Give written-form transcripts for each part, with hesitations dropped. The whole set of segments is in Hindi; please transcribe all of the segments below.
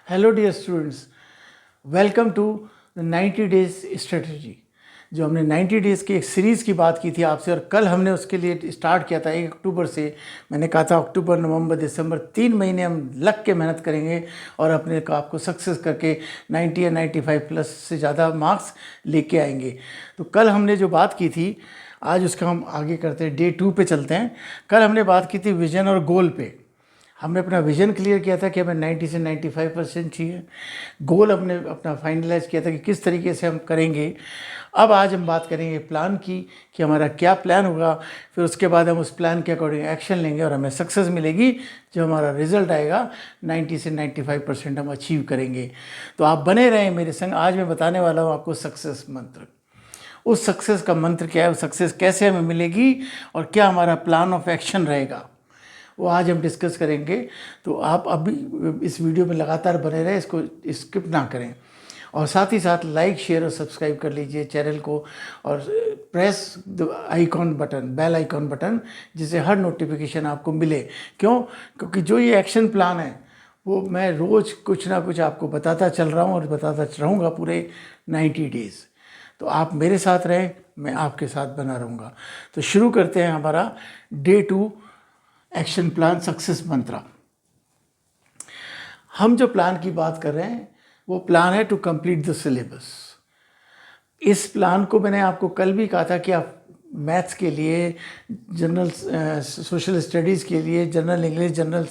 Hello dear students, welcome to the 90 days strategy. जो हमने 90 डेज़ की एक सीरीज़ की बात की थी आपसे, और कल हमने उसके लिए स्टार्ट किया था 1 अक्टूबर से। मैंने कहा था अक्टूबर, नवंबर, दिसंबर 3 महीने हम लग के मेहनत करेंगे और अपने आपको सक्सेस करके 90 या 95 प्लस से ज़्यादा मार्क्स लेके आएंगे। तो कल हमने जो बात की थी, आज उसका हम आगे करते हैं, डे 2 पे चलते हैं। कल हमने बात की थी विजन और गोल पे। हमने अपना विजन क्लियर किया था कि हमें 90 से 95% चाहिए। गोल हमने अपना फाइनलाइज किया था कि किस तरीके से हम करेंगे। अब आज हम बात करेंगे प्लान की, कि हमारा क्या प्लान होगा। फिर उसके बाद हम उस प्लान के अकॉर्डिंग एक्शन लेंगे और हमें सक्सेस मिलेगी। जो हमारा रिजल्ट आएगा 90 से 95% हम अचीव करेंगे। तो आप बने रहें मेरे संग। आज मैं बताने वाला हूँ आपको सक्सेस मंत्र। उस सक्सेस का मंत्र क्या है, वो सक्सेस कैसे हमें मिलेगी और क्या हमारा प्लान ऑफ एक्शन रहेगा, वो आज हम डिस्कस करेंगे। तो आप अभी इस वीडियो में लगातार बने रहें, इसको स्किप ना करें, और साथ ही साथ लाइक, शेयर और सब्सक्राइब कर लीजिए चैनल को, और press the icon button, bell icon button, जिससे हर नोटिफिकेशन आपको मिले। क्यों? क्योंकि जो ये एक्शन प्लान है वो मैं रोज़ कुछ ना कुछ आपको बताता चल रहा हूँ और बताता रहूँगा पूरे 90 डेज़। तो आप मेरे साथ रहें, मैं आपके साथ बना रहूँगा। तो शुरू करते हैं हमारा डे 2 एक्शन प्लान सक्सेस मंत्रा। हम जो प्लान की बात कर रहे हैं वो प्लान है टू कंप्लीट द सिलेबस। इस प्लान को मैंने आपको कल भी कहा था कि आप मैथ्स के लिए, जनरल सोशल स्टडीज़ के लिए, जनरल इंग्लिश, जनरल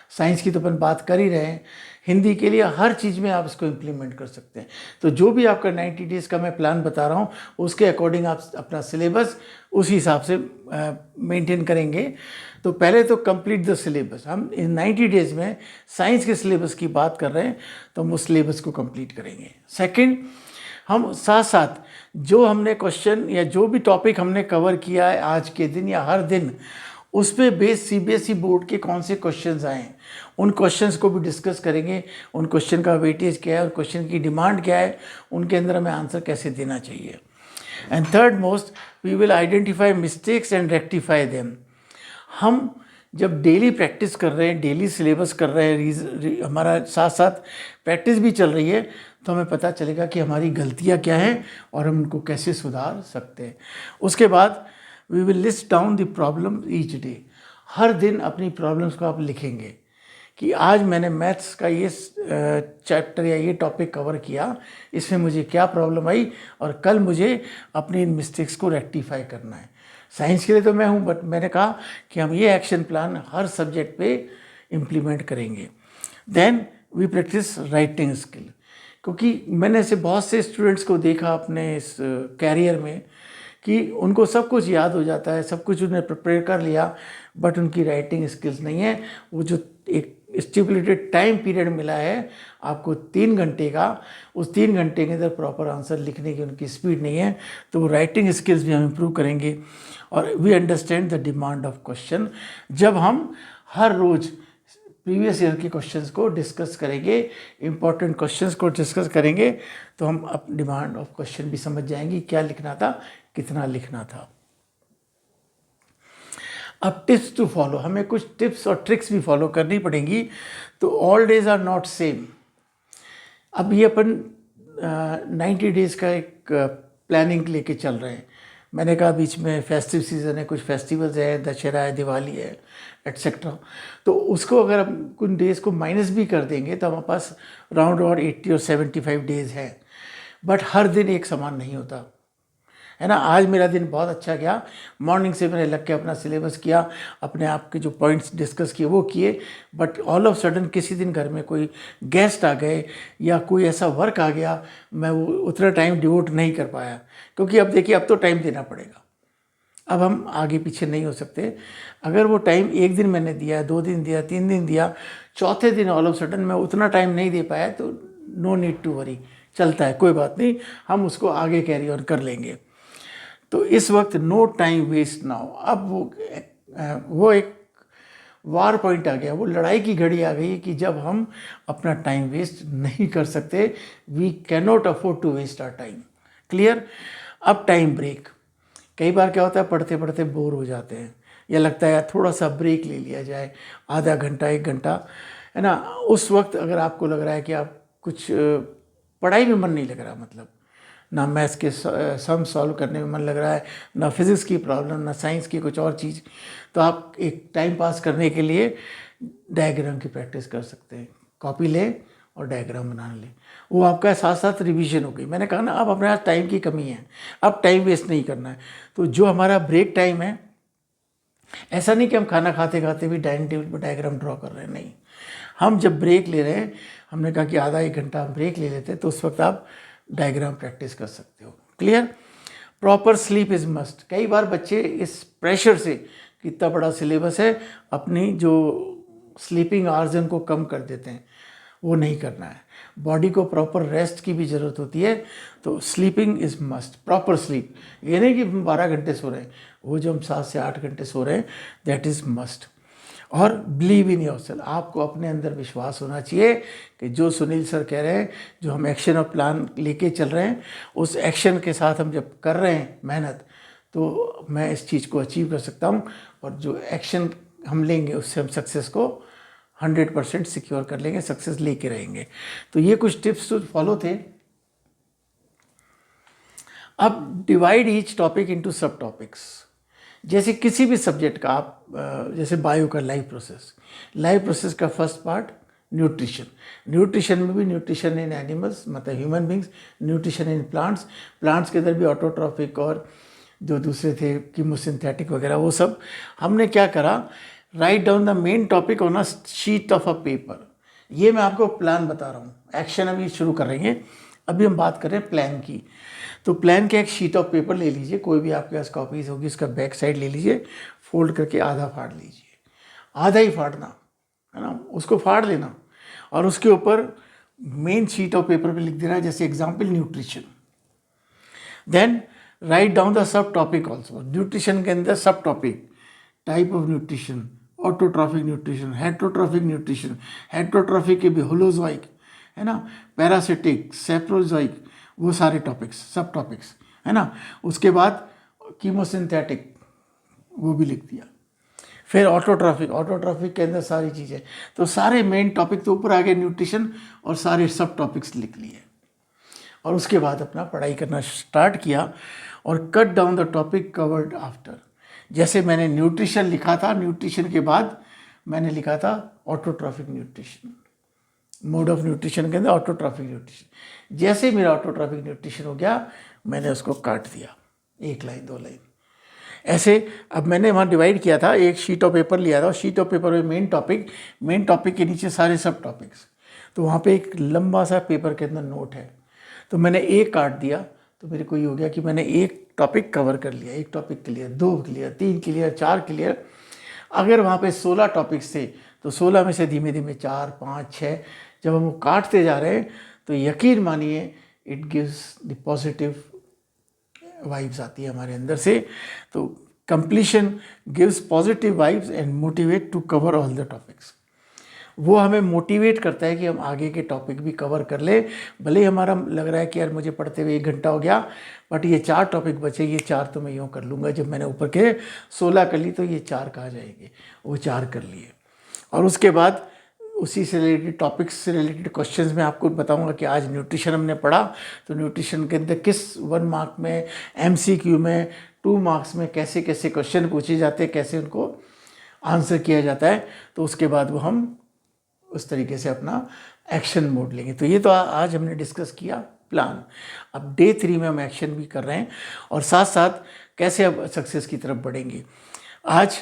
साइंस की तो अपन बात कर ही रहे हैं, हिंदी के लिए, हर चीज़ में आप इसको इम्प्लीमेंट कर सकते हैं। तो जो भी आपका 90 डेज़ का मैं प्लान बता रहा हूँ उसके अकॉर्डिंग आप अपना सिलेबस उस हिसाब से मेंटेन करेंगे। तो पहले तो कंप्लीट द सिलेबस। हम इन 90 डेज़ में साइंस के सिलेबस की बात कर रहे हैं, तो हम उस सिलेबस को कंप्लीट करेंगे। सेकंड, हम साथ साथ जो हमने क्वेश्चन या जो भी टॉपिक हमने कवर किया है आज के दिन या हर दिन, उस पर बेस सीबीएसई बोर्ड के कौन से क्वेश्चंस आए हैं, उन क्वेश्चंस को भी डिस्कस करेंगे। उन क्वेश्चन का वेटेज क्या है, उन क्वेश्चन की डिमांड क्या है, उनके अंदर हमें आंसर कैसे देना चाहिए। And third most, we will identify mistakes and rectify them. हम जब डेली प्रैक्टिस कर रहे हैं, डेली सिलेबस कर रहे हैं, हमारा साथ साथ प्रैक्टिस भी चल रही है, तो हमें पता चलेगा कि हमारी गलतियां क्या हैं और हम उनको कैसे सुधार सकते हैं। उसके बाद we will list down the problem each day. हर दिन अपनी प्रॉब्लम्स को आप लिखेंगे कि आज मैंने मैथ्स का ये चैप्टर या ये टॉपिक कवर किया, इसमें मुझे क्या प्रॉब्लम आई और कल मुझे अपनी इन मिस्टेक्स को रेक्टिफाई करना है। साइंस के लिए तो मैं हूँ, बट मैंने कहा कि हम ये एक्शन प्लान हर सब्जेक्ट पे इम्प्लीमेंट करेंगे। Then we practise writing skill, क्योंकि मैंने ऐसे बहुत से स्टूडेंट्स को देखा अपने इस कैरियर में कि उनको सब कुछ याद हो जाता है, सब कुछ उन्हें प्रिपेयर कर लिया, बट उनकी राइटिंग स्किल्स नहीं है। वो जो एक स्टिपुलेटेड टाइम पीरियड मिला है आपको 3 घंटे का, उस 3 घंटे के अंदर प्रॉपर आंसर लिखने की उनकी स्पीड नहीं है। तो वो राइटिंग स्किल्स भी हम इम्प्रूव करेंगे। और we understand the demand of question. जब हम हर रोज़ प्रीवियस ईयर के क्वेश्चंस को डिस्कस करेंगे, इंपॉर्टेंट क्वेश्चंस को डिस्कस करेंगे, तो हम अब डिमांड ऑफ क्वेश्चन भी समझ जाएंगे, क्या लिखना था, कितना लिखना था। अब टिप्स टू फॉलो, हमें कुछ टिप्स और ट्रिक्स भी फॉलो करनी पड़ेंगी। तो all days are not same. अब ये अपन 90 डेज़ का एक प्लानिंग लेके चल रहे हैं। मैंने कहा बीच में फेस्टिव सीज़न है, कुछ फेस्टिवल्स है, दशहरा है, दिवाली है, एट्सेट्रा। तो उसको अगर हम कुछ डेज़ को माइनस भी कर देंगे तो हमारे पास राउंड अबाउट 80 और 75 डेज़ हैं। बट हर दिन एक समान नहीं होता है ना। आज मेरा दिन बहुत अच्छा गया, मॉर्निंग से मैंने लग के अपना सिलेबस किया, अपने आप के जो पॉइंट्स डिस्कस किए वो किए। बट ऑल ऑफ सडन किसी दिन घर में कोई गेस्ट आ गए या कोई ऐसा वर्क आ गया, मैं वो उतना टाइम डिवोट नहीं कर पाया। क्योंकि अब देखिए, अब तो टाइम देना पड़ेगा, अब हम आगे पीछे नहीं हो सकते। अगर वो टाइम एक दिन मैंने दिया, 2 दिन दिया, 3 दिन दिया, चौथे दिन ऑल ऑफ सडन मैं उतना टाइम नहीं दे पाया, तो नो नीड टू वरी, चलता है, कोई बात नहीं, हम उसको आगे कैरी ऑन कर लेंगे। तो इस वक्त नो टाइम वेस्ट नाउ। अब वो एक वार पॉइंट आ गया, वो लड़ाई की घड़ी आ गई कि जब हम अपना टाइम वेस्ट नहीं कर सकते। We can not afford to waste our time. Clear? अब टाइम ब्रेक। कई बार क्या होता है, पढ़ते पढ़ते बोर हो जाते हैं, या लगता है यार थोड़ा सा ब्रेक ले लिया जाए, आधा घंटा 1 घंटा है ना। उस वक्त अगर आपको लग रहा है कि आप कुछ पढ़ाई में मन नहीं लग रहा, मतलब ना मैथ्स के सम सॉल्व करने में मन लग रहा है, ना फिज़िक्स की प्रॉब्लम, ना साइंस की कुछ और चीज़, तो आप एक टाइम पास करने के लिए डायग्राम की प्रैक्टिस कर सकते हैं। कॉपी ले और डायग्राम बना ले, वो आपका साथ साथ रिवीजन हो गई। मैंने कहा ना, अब अपने पास टाइम की कमी है, अब टाइम वेस्ट नहीं करना है। तो जो हमारा ब्रेक टाइम है, ऐसा नहीं कि हम खाना खाते खाते भी डाइनिंग टेबल पर डायग्राम ड्रॉ कर रहे हैं, नहीं। हम जब ब्रेक ले रहे हैं, हमने कहा कि आधा 1 घंटा हम ब्रेक ले लेते हैं, तो उस वक्त आप डायग्राम प्रैक्टिस कर सकते हो। Clear. Proper sleep is must. कई बार बच्चे इस प्रेशर से कि इतना बड़ा सिलेबस है, अपनी जो स्लीपिंग आवर्स हैं उनको कम कर देते हैं। वो नहीं करना है। बॉडी को प्रॉपर रेस्ट की भी ज़रूरत होती है, तो sleeping is must. Proper sleep, ये नहीं कि 12 घंटे सो रहे हैं, वो जो हम 7 से 8 घंटे सो रहे हैं, दैट इज़ मस्ट। और बिलीव इन योरसेल्फ, आपको अपने अंदर विश्वास होना चाहिए कि जो सुनील सर कह रहे हैं, जो हम एक्शन और प्लान लेके चल रहे हैं, उस एक्शन के साथ हम जब कर रहे हैं मेहनत, तो मैं इस चीज़ को अचीव कर सकता हूँ। और जो एक्शन हम लेंगे उससे हम सक्सेस को 100% सिक्योर कर लेंगे, सक्सेस लेके रहेंगे। तो ये कुछ टिप्स तो फॉलो थे। अब डिवाइड ईच टॉपिक इनटू सब टॉपिक्स। जैसे किसी भी सब्जेक्ट का आप जैसे बायो का लाइफ प्रोसेस का फर्स्ट पार्ट न्यूट्रिशन। न्यूट्रिशन में भी न्यूट्रिशन इन एनिमल्स, मतलब human beings, nutrition in plants के अंदर भी ऑटोट्रॉफिक और जो दूसरे थे कीमोसिंथेटिक वगैरह, वो सब हमने क्या करा, right down the main topic on a sheet of a paper. ये मैं आपको प्लान बता रहा हूँ, एक्शन अभी शुरू करेंगे। अभी हम बात कर रहे हैं प्लान की। तो प्लान के एक शीट ऑफ पेपर ले लीजिए, कोई भी आपके पास कॉपीज होगी, उसका बैक साइड ले लीजिए, फोल्ड करके आधा फाड़ लीजिए, आधा ही फाड़ना है ना, उसको फाड़ लेना और उसके ऊपर मेन शीट ऑफ पेपर पे लिख देना, जैसे example nutrition. Then write down the sub topic also. Nutrition के अंदर sub topic, type of nutrition, autotrophic nutrition, heterotrophic nutrition, heterotrophic के भी होलोजोइक है ना, पैरासिटिक, सेप्रोजोइक, वो सारे टॉपिक्स, सब टॉपिक्स है ना। उसके बाद कीमोसिंथेटिक, वो भी लिख दिया। फिर ऑटोट्रॉफिक के अंदर सारी चीज़ें, तो सारे मेन टॉपिक तो ऊपर आ गए न्यूट्रिशन, और सारे सब टॉपिक्स लिख लिए। और उसके बाद अपना पढ़ाई करना स्टार्ट किया और cut down the topic covered after. जैसे मैंने न्यूट्रिशन लिखा था, न्यूट्रिशन के बाद मैंने लिखा था autotrophic nutrition, mode of nutrition के अंदर ऑटोट्रॉफिक न्यूट्रिशन। जैसे मेरा ऑटोट्रॉफिक न्यूट्रिशन हो गया, मैंने उसको काट दिया, 1 लाइन 2 लाइन ऐसे। अब मैंने वहाँ डिवाइड किया था, एक शीट ऑफ पेपर लिया था, शीट ऑफ पेपर में मेन टॉपिक के नीचे सारे सब टॉपिक्स। तो वहाँ पे एक लंबा सा पेपर के अंदर नोट है, तो मैंने एक काट दिया, तो मेरे को ये हो गया कि मैंने एक टॉपिक कवर कर लिया, एक topic clear, 2 clear, 3 clear, 4 clear. अगर वहाँ पे 16 टॉपिक्स थे, तो 16 में से धीमे धीमे 4, 5, 6 जब हम काटते जा रहे हैं, तो यकीन मानिए it gives the positive vibes आती है हमारे अंदर से। तो completion gives positive vibes and motivate to cover all the topics. वो हमें मोटिवेट करता है कि हम आगे के टॉपिक भी कवर कर ले। भले ही हमारा लग रहा है कि यार मुझे पढ़ते हुए 1 घंटा हो गया, बट ये 4 टॉपिक बचे, ये 4 तो मैं यूँ कर लूँगा। जब मैंने ऊपर के 16 कर ली, तो ये 4 कहाँ जाएंगे, वो 4 कर लिए। और उसके बाद उसी से रिलेटेड टॉपिक्स से रिलेटेड क्वेश्चंस में आपको बताऊंगा कि आज न्यूट्रिशन हमने पढ़ा, तो न्यूट्रिशन के अंदर किस 1 मार्क में, MCQ में, 2 मार्क्स में कैसे कैसे क्वेश्चन पूछे जाते हैं, कैसे उनको आंसर किया जाता है। तो उसके बाद वो हम उस तरीके से अपना एक्शन मोड लेंगे। तो ये तो आज हमने डिस्कस किया प्लान। अब डे 3 में हम एक्शन भी कर रहे हैं, और साथ साथ कैसे अब सक्सेस की तरफ बढ़ेंगे। आज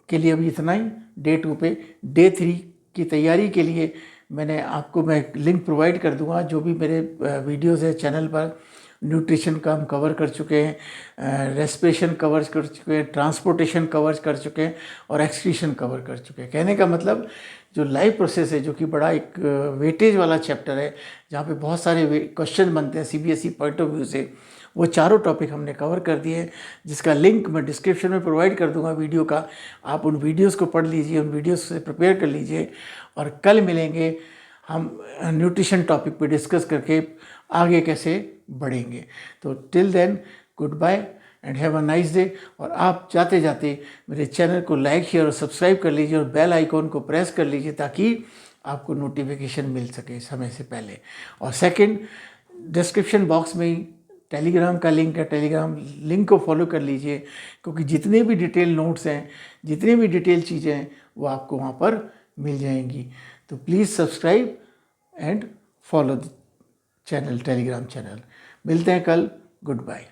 के लिए अभी इतना ही। डे 2 पे, डे 3 की तैयारी के लिए मैं लिंक प्रोवाइड कर दूंगा। जो भी मेरे वीडियोज़ है चैनल पर, न्यूट्रिशन का हम कवर कर चुके हैं, रेस्पिरेशन कवर कर चुके हैं, ट्रांसपोर्टेशन कवर कर चुके हैं, और एक्सक्रीशन कवर कर चुके हैं। कहने का मतलब जो लाइफ प्रोसेस है, जो कि बड़ा एक वेटेज वाला चैप्टर है, जहाँ पे बहुत सारे क्वेश्चन बनते हैं CBSE पॉइंट ऑफ व्यू से, वो चारों टॉपिक हमने कवर कर दिए हैं, जिसका लिंक मैं डिस्क्रिप्शन में प्रोवाइड कर दूंगा वीडियो का। आप उन वीडियोस को पढ़ लीजिए, उन वीडियोस से प्रिपेयर कर लीजिए, और कल मिलेंगे हम न्यूट्रिशन टॉपिक पे डिस्कस करके आगे कैसे बढ़ेंगे। तो till then, good bye and have a nice day. और आप जाते जाते मेरे चैनल को लाइक, शेयर और सब्सक्राइब कर लीजिए, और बेल आइकॉन को प्रेस कर लीजिए, ताकि आपको नोटिफिकेशन मिल सके समय से पहले। और सेकंड, डिस्क्रिप्शन बॉक्स में ही टेलीग्राम का लिंक है, टेलीग्राम लिंक को फॉलो कर लीजिए, क्योंकि जितने भी डिटेल नोट्स हैं, जितनी भी डिटेल चीज़ें हैं, वो आपको वहाँ पर मिल जाएंगी। तो please subscribe and follow the channel, telegram channel. मिलते हैं कल। Good bye.